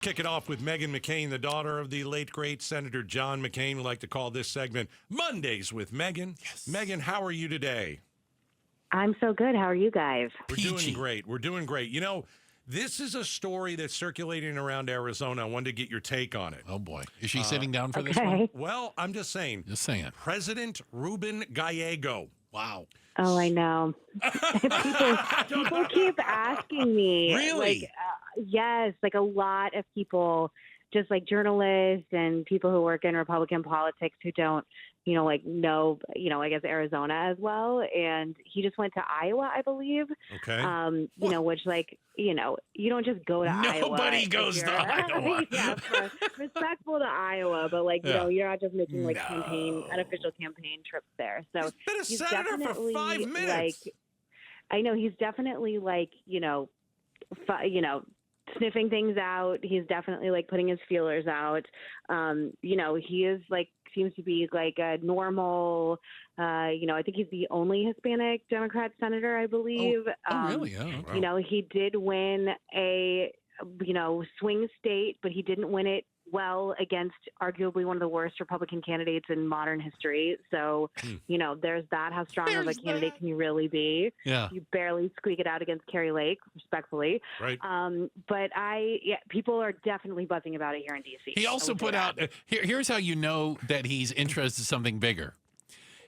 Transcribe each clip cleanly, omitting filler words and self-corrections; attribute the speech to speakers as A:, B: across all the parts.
A: Kick it off with Meghan McCain, the daughter of the late, great Senator John McCain. We like to call this segment Mondays with Meghan. Yes. Meghan, how are you today?
B: I'm so good. How are you guys?
A: We're doing great. We're doing great. You know, this is a story that's circulating around Arizona. I wanted to get your take on it.
C: Oh, boy. Is she sitting down for this one?
A: Well, I'm just saying.
C: Just saying.
A: President Ruben Gallego.
C: Wow.
B: Oh, I know. people keep asking me.
C: Really?
B: Yes, like a lot of people, just like journalists and people who work in Republican politics who don't, know, I guess Arizona as well. And he just went to Iowa, I believe.
A: Okay.
B: Which you don't just go to Iowa.
C: Nobody goes to Iowa.
B: Yeah, respectful to Iowa, but you're not just making unofficial campaign trips there. So
A: he's been a senator for 5 minutes.
B: I know he's definitely sniffing things out. He's definitely putting his feelers out. He is seems to be a normal, I think he's the only Hispanic Democrat senator, I believe.
C: Oh really? Oh, wow.
B: He did win a, swing state, but he didn't win it well against arguably one of the worst Republican candidates in modern history. So, there's that. How strong of a candidate can you really be?
C: Yeah.
B: You barely squeak it out against Carrie Lake, respectfully.
A: Right.
B: But people are definitely buzzing about it here in D.C.
C: He also put out, here's how you know that he's interested in something bigger.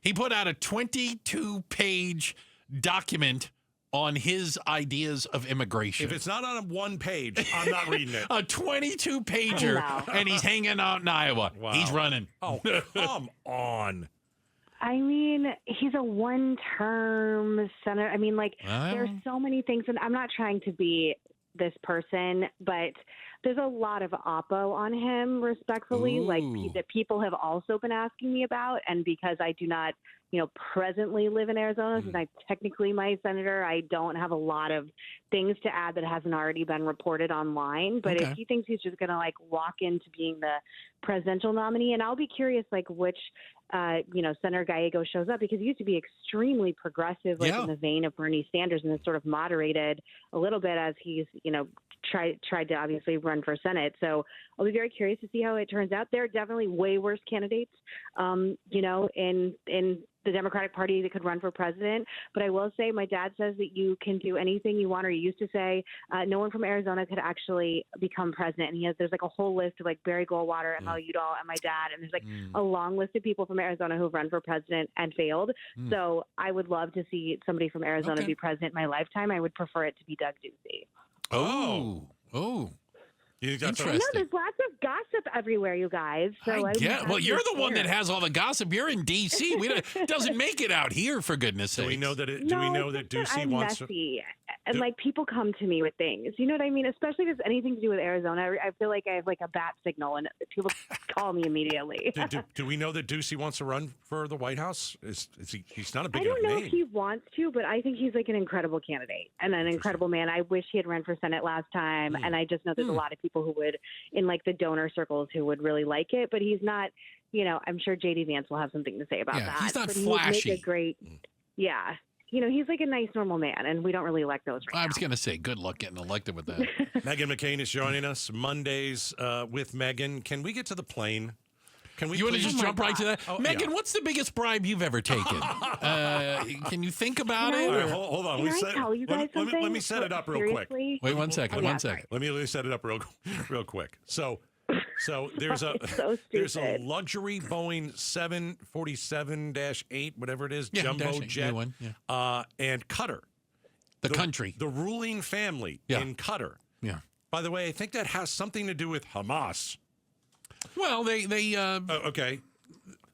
C: He put out a 22-page document on his ideas of immigration.
A: If it's not on one page, I'm not reading it.
C: A 22-pager, and he's hanging out in Iowa.
A: Wow.
C: He's running.
A: Oh, come on.
B: I mean, he's a one-term senator. I mean, there's so many things, and I'm not trying to be this person, but there's a lot of oppo on him, respectfully, that people have also been asking me about. And because I do not, presently live in Arizona, since I'm technically my senator, I don't have a lot of things to add that hasn't already been reported online. But if he thinks he's just going to walk into being the presidential nominee, and I'll be curious which Senator Gallego shows up, because he used to be extremely progressive, in the vein of Bernie Sanders, and has sort of moderated a little bit as he's, tried to obviously run for Senate. So I'll be very curious to see how it turns out. There are definitely way worse candidates, in the Democratic Party that could run for president. But I will say, my dad says that you can do anything you want, or he used to say, no one from Arizona could actually become president. And there's a whole list of Barry Goldwater, ML Udall, and my dad. And there's a long list of people from Arizona who've run for president and failed. So I would love to see somebody from Arizona be president in my lifetime. I would prefer it to be Doug Ducey.
C: Oh.
A: Interesting.
B: I know there's lots of gossip everywhere, you guys. So
C: well, you're the one that has all the gossip. You're in D.C. It doesn't make it out here, for goodness' sake.
A: Do we know that Ducey wants
B: messy. And people come to me with things. You know what I mean? Especially if it's anything to do with Arizona. I feel like I have a bat signal, and people call me immediately.
A: Do we know that Ducey wants to run for the White House? He's not a big
B: enough name. I don't know
A: name.
B: if he wants to, but I think he's an incredible candidate and an incredible man. I wish he had run for Senate last time, and I just know there's a lot of people who would, in the donor circles, who would really like it. But he's not. I'm sure J.D. Vance will have something to say about that.
C: He's not
B: but
C: flashy.
B: He would make a great. Yeah. He's a nice, normal man, and we don't really elect those right
C: I was going to say, good luck getting elected with that.
A: Meghan McCain is joining us Mondays with Meghan. Can we get to the plane?
C: You want to just jump right to that?
A: Oh,
C: Meghan, what's the biggest bribe you've ever taken? Can you think about it?
A: Right, hold on.
B: Can I tell you guys something?
A: Let me set it up real quick.
C: Wait 1 second.
A: Let me set it up real quick. So there's a luxury Boeing 747-8, whatever it is, jumbo jet, and Qatar. The ruling family in Qatar.
C: Yeah.
A: By the way, I think that has something to do with Hamas.
C: Well, they
A: okay.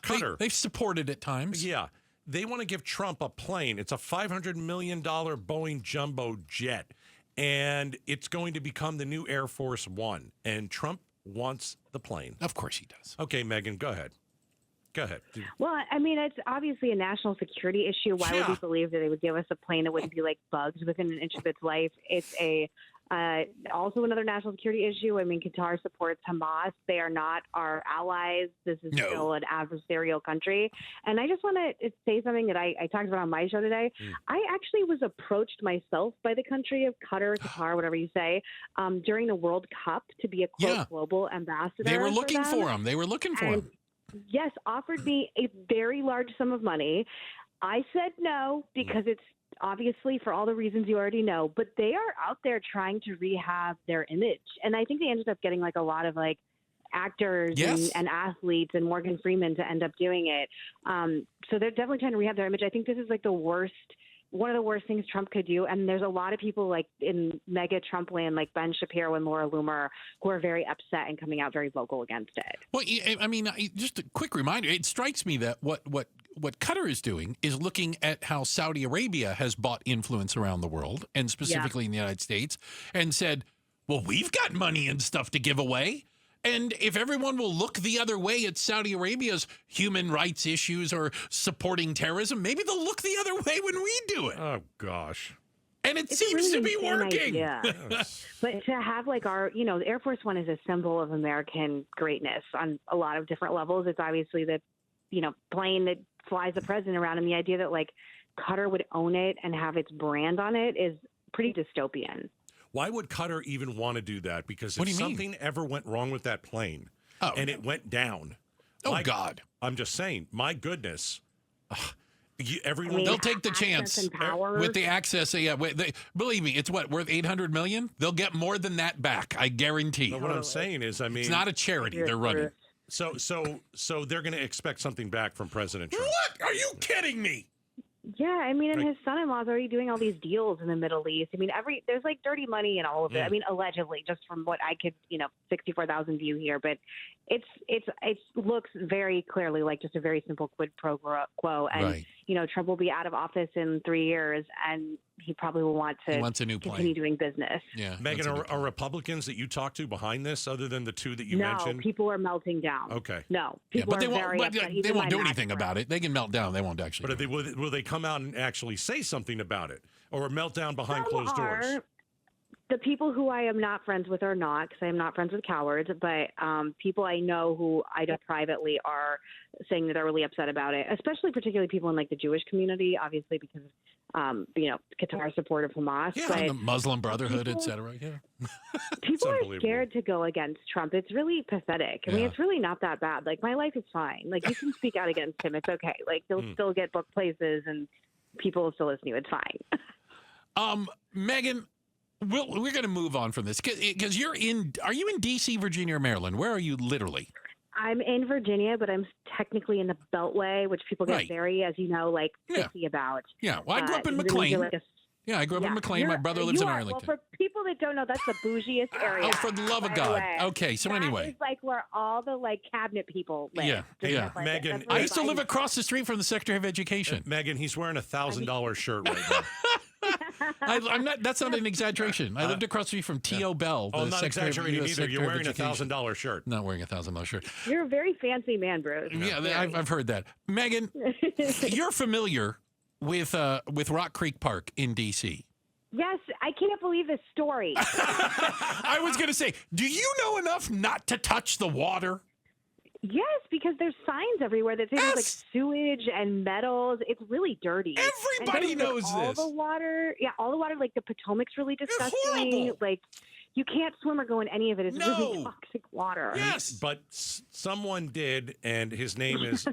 A: Qatar.
C: They've supported at times.
A: Yeah. They want to give Trump a plane. It's a $500 million Boeing jumbo jet, and it's going to become the new Air Force One. And Trump wants the plane.
C: Of course he does.
A: Okay, Meghan, go ahead.
B: Well, I mean, it's obviously a national security issue. Why would we believe that they would give us a plane that wouldn't be like bugs within an inch of its life? It's a Also, another national security issue. I mean, Qatar supports Hamas. They are not our allies. This is still an adversarial country. And I just want to say something that I talked about on my show today. I actually was approached myself by the country of Qatar, whatever you say, during the World Cup to be a quote global ambassador.
C: They were looking for him. They were looking for him.
B: Yes, offered me a very large sum of money. I said no because it's obviously for all the reasons you already know, but they are out there trying to rehab their image. And I think they ended up getting like a lot of like actors and athletes and Morgan Freeman to end up doing it. So they're definitely trying to rehab their image. I think this is like one of the worst things Trump could do. And there's a lot of people like in mega Trump land, like Ben Shapiro and Laura Loomer, who are very upset and coming out very vocal against it.
C: Well, I mean, just a quick reminder, it strikes me that what Qatar is doing is looking at how Saudi Arabia has bought influence around the world, and specifically in the United States, and said, well, we've got money and stuff to give away. And if everyone will look the other way at Saudi Arabia's human rights issues or supporting terrorism, maybe they'll look the other way when we do it.
A: Oh, gosh.
C: And it seems to be working.
B: But to have like the Air Force One is a symbol of American greatness on a lot of different levels. It's obviously the, plane that flies the president around. And the idea that like Qatar would own it and have its brand on it is pretty dystopian.
A: Why would Qatar even want to do that? Because if something ever went wrong with that plane and it went down.
C: Oh, God.
A: I'm just saying, my goodness. Everyone,
C: they'll take the chance with the access. Believe me, it's worth $800 million. They'll get more than that back. I guarantee.
A: But what I'm saying is, it's
C: not a charity they're running.
A: So they're going to expect something back from President Trump.
C: What? Are you kidding me?
B: Yeah, I mean, and his son-in-law is already doing all these deals in the Middle East. I mean, there's like dirty money in all of it. I mean, allegedly, just from what I could, 64,000 view here, but it looks very clearly like just a very simple quid pro quo. And Trump will be out of office in 3 years, and he probably will want to continue doing business.
C: Yeah,
A: Megan, are Republicans that you talk to behind this, other than the two that you mentioned?
B: No, people are melting down.
A: Okay.
B: No, people
C: but they won't.
B: very upset.
C: They won't do anything about it. They can melt down. They won't actually.
A: But will they come out and actually say something about it, or melt down behind closed doors?
B: The people who I am not friends with are not, because I am not friends with cowards, but people I know who I know privately are saying that they're really upset about it, particularly people in like the Jewish community, obviously because Qatar's support of Hamas.
C: Yeah, and the Muslim Brotherhood, et cetera. Yeah.
B: People are scared to go against Trump. It's really pathetic. I mean, it's really not that bad. Like, my life is fine. Like, you can speak out against him. It's okay. Like, you'll still get booked places and people will still listen to you. It's fine.
C: Megan, we're going to move on from this because are you in D.C., Virginia, or Maryland? Where are you literally?
B: I'm in Virginia, but I'm technically in the Beltway, which people get very, as you know, pissy about.
C: Yeah, well, I grew up in McLean. I grew up in McLean. My brother lives in Arlington.
B: Well, for people that don't know, that's the bougiest area.
C: Oh, for the love of God. Okay, so anyway.
B: It's like where all the cabinet people live.
C: Yeah.
A: Megan,
C: I used to live across the street from the Secretary of Education.
A: Megan, he's wearing $1,000 shirt right now.
C: I'm not. That's not an exaggeration. I lived across the street from T.O. Bell.
A: I'm not exaggerating either. You're wearing a $1,000 shirt.
C: Not wearing a $1,000 shirt.
B: You're a very fancy man, Bruce.
C: Yeah, I've heard that. Megan, you're familiar with Rock Creek Park in D.C.
B: Yes, I can't believe this story.
C: I was going to say, do you know enough not to touch the water?
B: Yes, because there's signs everywhere that say there's like sewage and metals. It's really dirty.
C: Everybody knows this.
B: All the water, like the Potomac's really disgusting.
C: It's horrible.
B: Like, you can't swim or go in any of it. It's really toxic water.
C: Yes.
A: But someone did, and his name is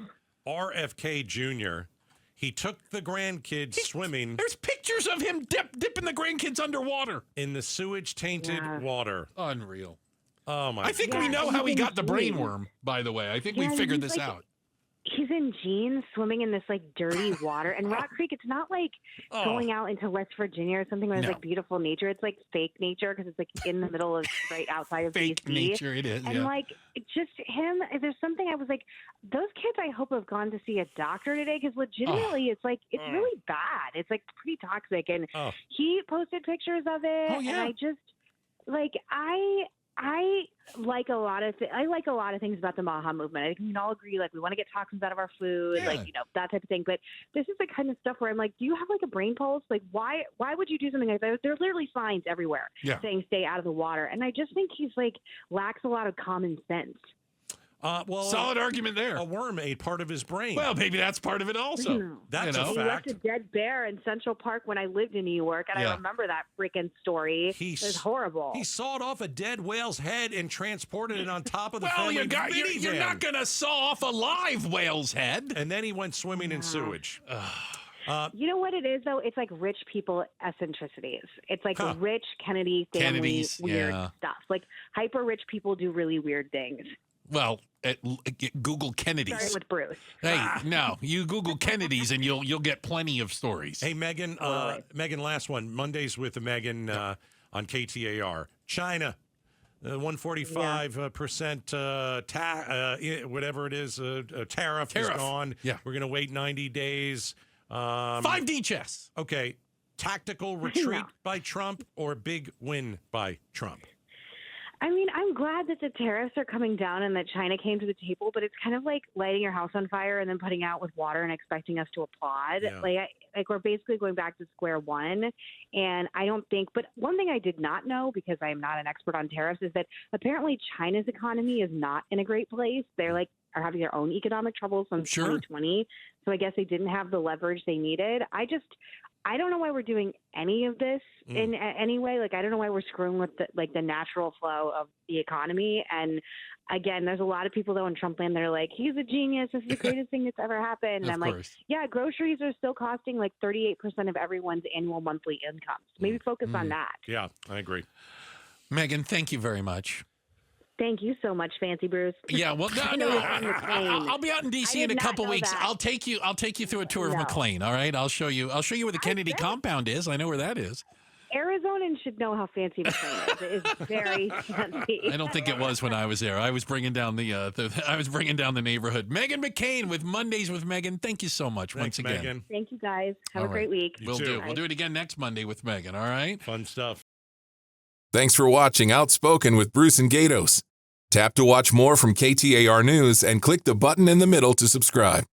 A: RFK Jr. He took the grandkids swimming.
C: There's pictures of him dipping the grandkids underwater.
A: In the sewage-tainted water.
C: Unreal.
A: Oh, my
C: God. I think we know how he got the brainworm, by the way. I think we figured this out.
B: He's in jeans swimming in this dirty water. And Rock Creek, it's not going out into West Virginia or something where there's beautiful nature. It's fake nature because it's in the middle of right outside of
C: fake
B: DC.
C: Nature, it is.
B: And just him, there's something I was like, those kids I hope have gone to see a doctor today because legitimately it's really bad. It's pretty toxic. And he posted pictures of it.
C: Oh, yeah.
B: And I just I like a lot of things about the Maha movement. I think we can all agree, like, we want to get toxins out of our food,
C: Yeah.
B: like, that type of thing. But this is the kind of stuff where I'm like, do you have like a brain pulse? Like, why would you do something like that? There are literally signs everywhere saying stay out of the water. And I just think he's like lacks a lot of common sense.
A: Well,
C: solid argument there.
A: A worm ate part of his brain.
C: Well, maybe that's part of it also.
A: That's a
B: He
A: fact.
B: left a dead bear in Central Park when I lived in New York, and I remember that freaking story. It was horrible.
A: He sawed off a dead whale's head and transported it on top of the
C: Well,
A: family
C: you're not going to saw off a live whale's head.
A: And then he went swimming in sewage.
B: You know what it is, though? It's like rich people eccentricities. It's like rich Kennedy family weird stuff. Like hyper rich people do really weird things.
C: Well, Google Kennedys.
B: Starting with Bruce.
C: Hey, no, you Google Kennedys and you'll get plenty of stories.
A: Hey, Megan, Megan, last one. Mondays with Megan on KTAR. China, 145% whatever it is, tariff is gone.
C: Yeah.
A: We're going to wait 90 days.
C: 5D chess.
A: Okay. Tactical retreat by Trump or big win by Trump?
B: I mean, I'm glad that the tariffs are coming down and that China came to the table, but it's kind of like lighting your house on fire and then putting out with water and expecting us to applaud.
A: Yeah.
B: Like we're basically going back to square one. And I don't think, but one thing I did not know, because I am not an expert on tariffs, is that apparently China's economy is not in a great place. They're are having their own economic troubles since 2020. So I guess they didn't have the leverage they needed. I don't know why we're doing any of this in any way. Like, I don't know why we're screwing with the natural flow of the economy. And again, there's a lot of people though in Trump land that are like, he's a genius. This is the greatest thing that's ever happened. And I'm like, yeah, groceries are still costing like 38% of everyone's annual monthly income. So maybe focus on that.
A: Yeah, I agree.
C: Megan, thank you very much.
B: Thank you so much, Fancy Bruce.
C: Yeah, well, I'll be out in D.C. in a couple weeks. That. I'll take you through a tour of McLean. All right, I'll show you where the Kennedy compound is. I know where that is.
B: Arizonans should know how fancy McLean is. It is very fancy.
C: I don't think it was when I was there. I was bringing down the neighborhood. Meghan McCain with Mondays with Megan. Thank you so much once again.
A: Megan.
B: Thank you guys. Have a great week.
C: We'll do. We'll do it again next Monday with Megan. All right.
A: Fun stuff.
D: Thanks for watching Outspoken with Bruce and Gaydos. Tap to watch more from KTAR News and click the button in the middle to subscribe.